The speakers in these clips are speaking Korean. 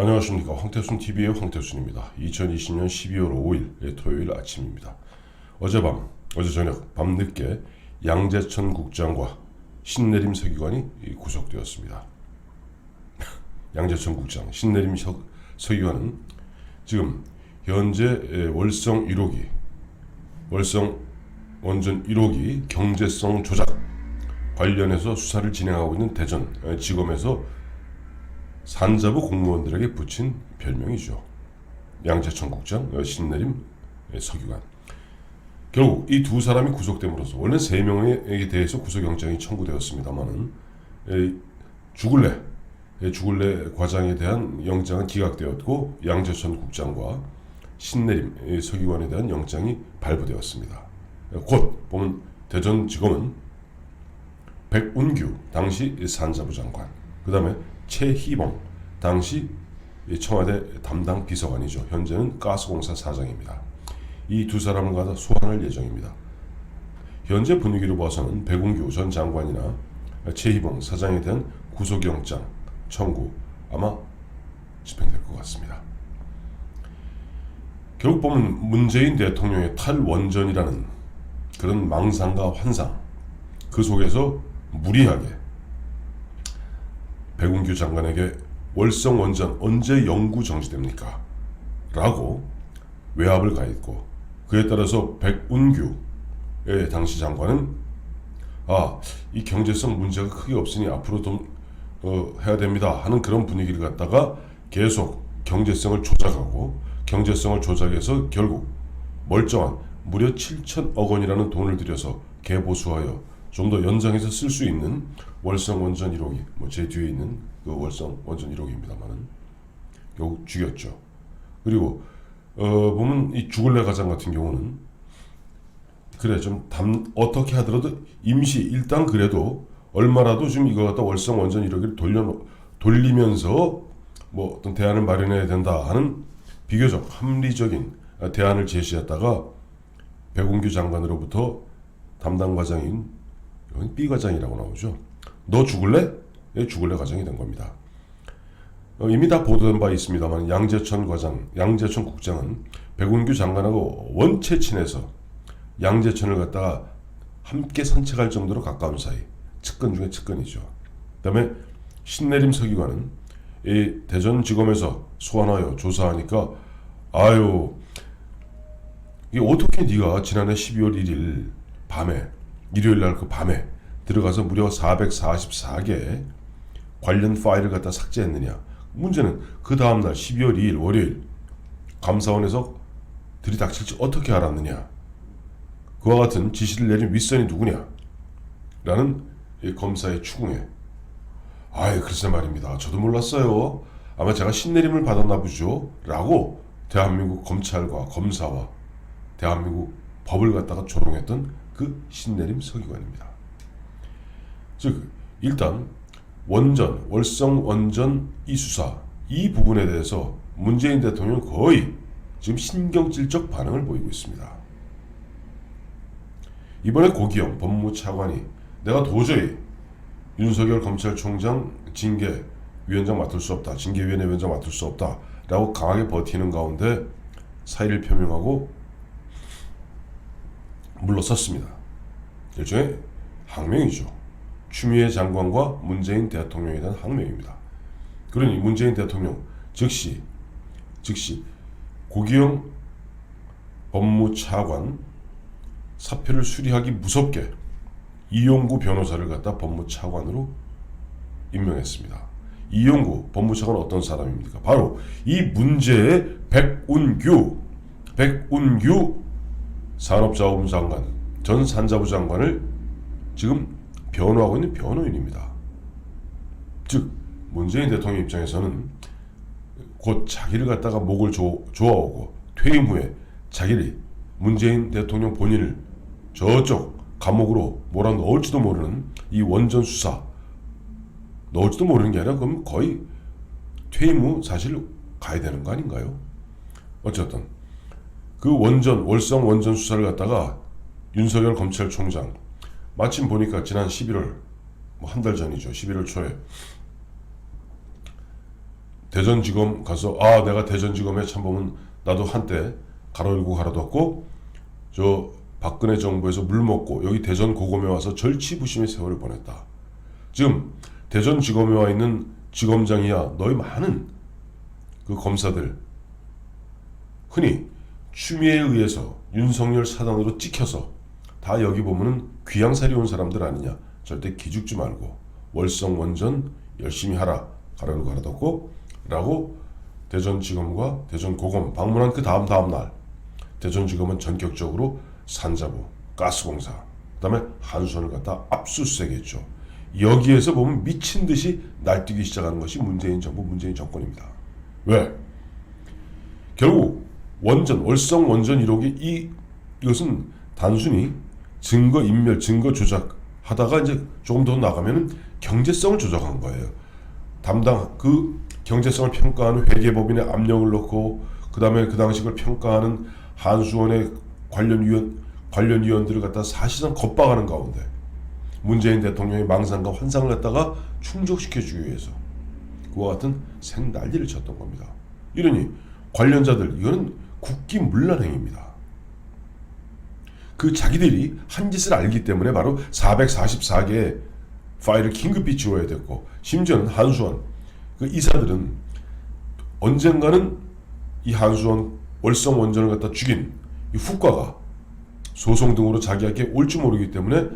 안녕하십니까. 황태순TV의 황태순입니다. 2020년 12월 5일 토요일 아침입니다. 어제 저녁 밤늦게 양재천 국장과 신내림 서기관이 구속되었습니다. 양재천 국장, 신내림 서기관은 지금 현재 월성 원전 1호기 경제성 조작 관련해서 수사를 진행하고 있는 대전지검에서 산자부 공무원들에게 붙인 별명이죠. 양재천 국장, 신내림 서기관. 결국 이 두 사람이 구속됨으로써 원래 세 명에 대해서 구속영장이 청구되었습니다만은 주굴레 과장에 대한 영장은 기각되었고 양재천 국장과 신내림 서기관에 대한 영장이 발부되었습니다. 곧 보면 대전지검은 백운규 당시 산자부 장관, 그 다음에 최희봉 당시 청와대 담당 비서관이죠. 현재는 가스공사 사장입니다. 이 두 사람을 갖다 소환할 예정입니다. 현재 분위기로 봐서는 백운규 전 장관이나 최희봉 사장에 대한 구속영장 청구 아마 집행될 것 같습니다. 결국 보면 문재인 대통령의 탈원전이라는 그런 망상과 환상, 그 속에서 무리하게 백운규 장관에게 월성 원전 언제 영구 정지됩니까? 라고 외압을 가했고, 그에 따라서 백운규의 당시 장관은 이 경제성 문제가 크게 없으니 앞으로 좀 해야 됩니다 하는 그런 분위기를 갖다가 계속 경제성을 조작해서 결국 멀쩡한 무려 7천억 원이라는 돈을 들여서 개보수하여 좀 더 연장해서 쓸 수 있는 월성 원전 1호기, 제 뒤에 있는 그 월성 원전 1호기입니다만은 결국 죽였죠. 그리고 보면 이 주굴레 과장 같은 경우는 어떻게 하더라도 일단 그래도 얼마라도 좀 이거 갖다 월성 원전 1호기를 돌리면서 어떤 대안을 마련해야 된다 하는 비교적 합리적인 대안을 제시했다가 백운규 장관으로부터 담당 과장인 B 과장이라고 나오죠. 너 죽을래? 주굴레 과장이 된 겁니다. 이미 다 보도된 바 있습니다만 양재천 국장은 백운규 장관하고 원체 친해서 양재천을 갖다가 함께 산책할 정도로 가까운 사이, 측근 중에 측근이죠. 그 다음에 신내림 서기관은 이 대전지검에서 소환하여 조사하니까 이게 어떻게 네가 지난해 12월 1일 밤에 일요일날 그 밤에 들어가서 무려 444개 관련 파일을 갖다 삭제했느냐. 문제는 그 다음날 12월 2일 월요일 감사원에서 들이닥칠지 어떻게 알았느냐. 그와 같은 지시를 내린 윗선이 누구냐 라는 검사의 추궁에 글쎄 말입니다. 저도 몰랐어요. 아마 제가 신내림을 받았나 보죠 라고 대한민국 검찰과 검사와 대한민국 법을 갖다가 조롱했던 그 신내림 서기관입니다. 즉 일단 월성 원전 이 수사 이 부분에 대해서 문재인 대통령은 거의 지금 신경질적 반응을 보이고 있습니다. 이번에 고기영 법무차관이 내가 도저히 윤석열 검찰총장 징계위원장 맡을 수 없다, 징계위원회 위원장 맡을 수 없다 라고 강하게 버티는 가운데 사의를 표명하고 물러섰습니다. 일종의 항명이죠. 추미애 장관과 문재인 대통령에 대한 항명입니다. 그러니 문재인 대통령 즉시 고기영 법무차관 사표를 수리하기 무섭게 이용구 변호사를 갖다 법무차관으로 임명했습니다. 이용구 법무차관은 어떤 사람입니까? 바로 이 문제의 백운규 산업자원부 장관, 전 산자부 장관을 지금 변호하고 있는 변호인입니다. 즉 문재인 대통령 입장에서는 곧 자기를 갖다가 목을 조아오고 퇴임 후에 문재인 대통령 본인을 저쪽 감옥으로 몰아넣을지도 모르는 이 원전 수사, 넣을지도 모르는 게 아니라 그럼 거의 퇴임 후 사실 가야 되는 거 아닌가요? 어쨌든 그 월성 원전 수사를 갖다가 윤석열 검찰총장 마침 보니까 지난 11월 한 달 전이죠. 11월 초에 대전지검 가서 내가 대전지검에 참보면 나도 한때 가로열고 가로닫고 저 박근혜 정부에서 물 먹고 여기 대전고검에 와서 절치부심의 세월을 보냈다. 지금 대전지검에 와 있는 지검장이야 너희 많은 그 검사들 흔히 추미애에 의해서 윤석열 사단으로 찍혀서 다 여기 보면은 귀양살이 온 사람들 아니냐. 절대 기죽지 말고 월성원전 열심히 하라. 가로를 가로닫고 라고 대전지검과 대전고검 방문한 그 다음 날 대전지검은 전격적으로 산자부, 가스공사, 그 다음에 한수원을 갖다 압수수색했죠. 여기에서 보면 미친 듯이 날뛰기 시작하는 것이 문재인 정부, 문재인 정권입니다. 왜? 결국 월성 원전 1호기 이것은 단순히 증거 인멸, 증거 조작 하다가 이제 조금 더 나가면은 경제성을 조작한 거예요. 그 경제성을 평가하는 회계법인의 압력을 넣고 그 다음에 그 당시 그걸 평가하는 한수원의 관련 위원들을 갖다 사실상 겁박하는 가운데 문재인 대통령의 망상과 환상을 갖다가 충족시켜주기 위해서 그와 같은 생난리를 쳤던 겁니다. 이러니 관련자들 이거는 국기문란행위입니다. 그 자기들이 한 짓을 알기 때문에 바로 444개의 파일을 긴급히 지워야 됐고 심지어는 한수원 그 이사들은 언젠가는 이 한수원 월성 원전을 갖다 죽인 이 후과가 소송 등으로 자기에게 올지 모르기 때문에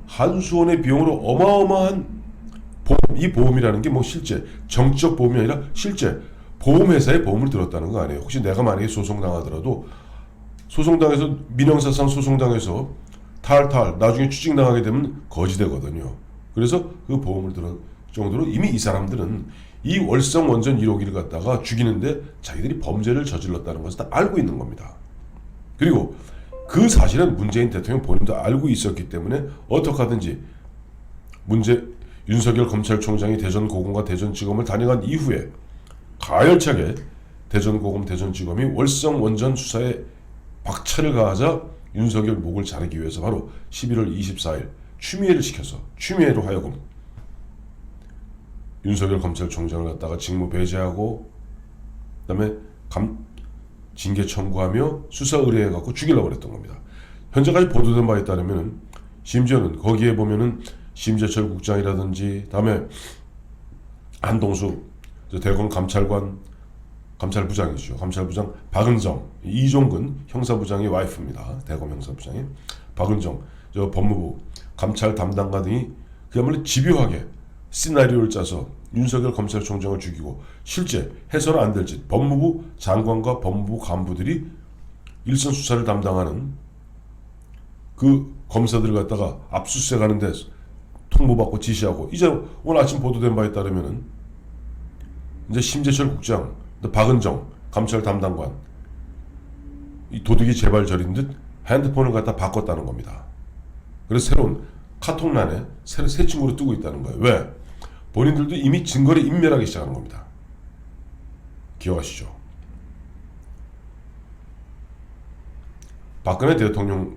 한수원의 비용으로 어마어마한 보험, 이 보험이라는 게 뭐 실제 정적 보험이 아니라 실제 보험회사의 보험을 들었다는 거 아니에요. 혹시 내가 만약에 소송당하더라도 소송당해서 민형사상 소송당해서 탈 나중에 취직당하게 되면 거지되거든요. 그래서 그 보험을 들을 정도로 이미 이 사람들은 이 월성 원전 1호기를 갖다가 죽이는데 자기들이 범죄를 저질렀다는 것을 다 알고 있는 겁니다. 그리고 그 사실은 문재인 대통령 본인도 알고 있었기 때문에 어떻게 하든지 윤석열 검찰총장이 대전고검과 대전지검을 다녀간 이후에 가열차게 대전고검, 대전지검이 월성 원전 수사에 박차를 가하자 윤석열 목을 자르기 위해서 바로 11월 24일 추미애를 시켜서 추미애로 하여금 윤석열 검찰총장을 갖다가 직무 배제하고 그다음에 징계 청구하며 수사 의뢰해갖고 죽이려고 그랬던 겁니다. 현재까지 보도된 바에 따르면 심지어는 거기에 보면은 심재철 국장이라든지 다음에 한동수 대검 감찰부장이죠. 감찰부장 박은정, 이종근 형사부장의 와이프입니다. 대검 형사부장이 박은정, 법무부 감찰 담당관 등이 그야말로 집요하게 시나리오를 짜서 윤석열 검찰총장을 죽이고 실제 해서는 안 될 짓 법무부 장관과 법무부 간부들이 일선 수사를 담당하는 그 검사들을 갖다가 압수수색하는데 통보받고 지시하고 이제 오늘 아침 보도된 바에 따르면은 이제 심재철 국장, 박은정 감찰 담당관 이 도둑이 제발 저린 듯 핸드폰을 갖다 바꿨다는 겁니다. 그래서 새로운 카톡란에 새 친구로 뜨고 있다는 거예요. 왜? 본인들도 이미 증거를 인멸하기 시작하는 겁니다. 기억하시죠? 박근혜 대통령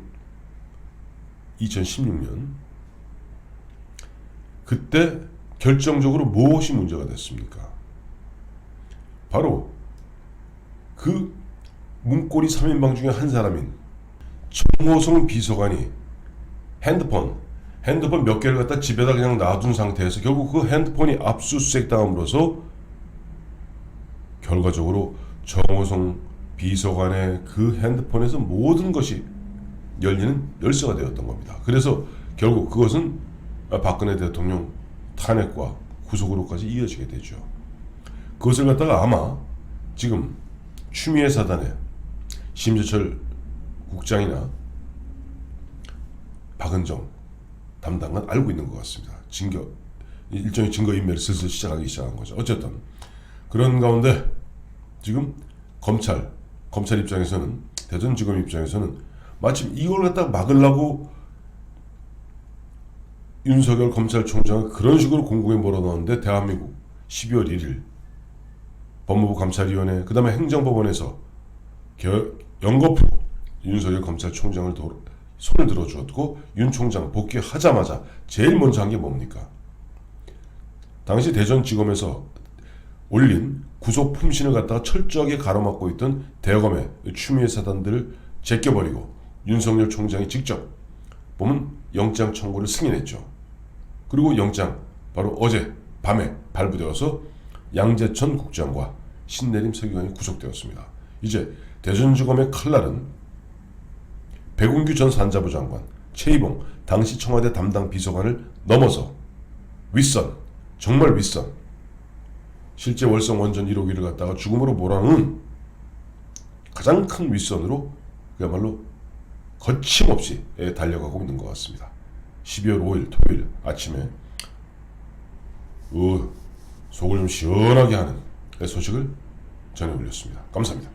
2016년 그때 결정적으로 무엇이 문제가 됐습니까? 바로 그 문고리 3인방 중에 한 사람인 정호성 비서관이 핸드폰 몇 개를 갖다 집에다 그냥 놔둔 상태에서 결국 그 핸드폰이 압수수색 당함으로써 결과적으로 정호성 비서관의 그 핸드폰에서 모든 것이 열리는 열쇠가 되었던 겁니다. 그래서 결국 그것은 박근혜 대통령 탄핵과 구속으로까지 이어지게 되죠. 그것을 갖다가 아마 지금 추미애 사단의 심재철 국장이나 박은정 담당은 알고 있는 것 같습니다. 일종의 증거인멸을 슬슬 시작하기 시작한 거죠. 어쨌든 그런 가운데 지금 검찰 입장에서는 대전지검 입장에서는 마침 이걸 갖다 막으려고 윤석열 검찰총장을 그런 식으로 공공에 몰아넣었는데 대한민국 12월 1일 법무부 감찰위원회 그 다음에 행정법원에서 연거푸 윤석열 검찰총장을 손을 들어주었고 윤 총장 복귀하자마자 제일 먼저 한 게 뭡니까? 당시 대전지검에서 올린 구속 품신을 갖다가 철저하게 가로막고 있던 대검의 추미애 사단들을 제껴버리고 윤석열 총장이 직접 보면 영장 청구를 승인했죠. 그리고 영장 바로 어제 밤에 발부되어서 양재천 국장과 신내림 서기관이 구속되었습니다. 이제 대전지검의 칼날은 백운규 전 산자부 장관, 최이봉 당시 청와대 담당 비서관을 넘어서 윗선, 정말 윗선, 실제 월성 원전 1호기를 갖다가 죽음으로 몰아넣은 가장 큰 윗선으로 그야말로 거침없이 달려가고 있는 것 같습니다. 12월 5일 토요일 아침에 속을 좀 시원하게 하는 소식을 전해 올렸습니다. 감사합니다.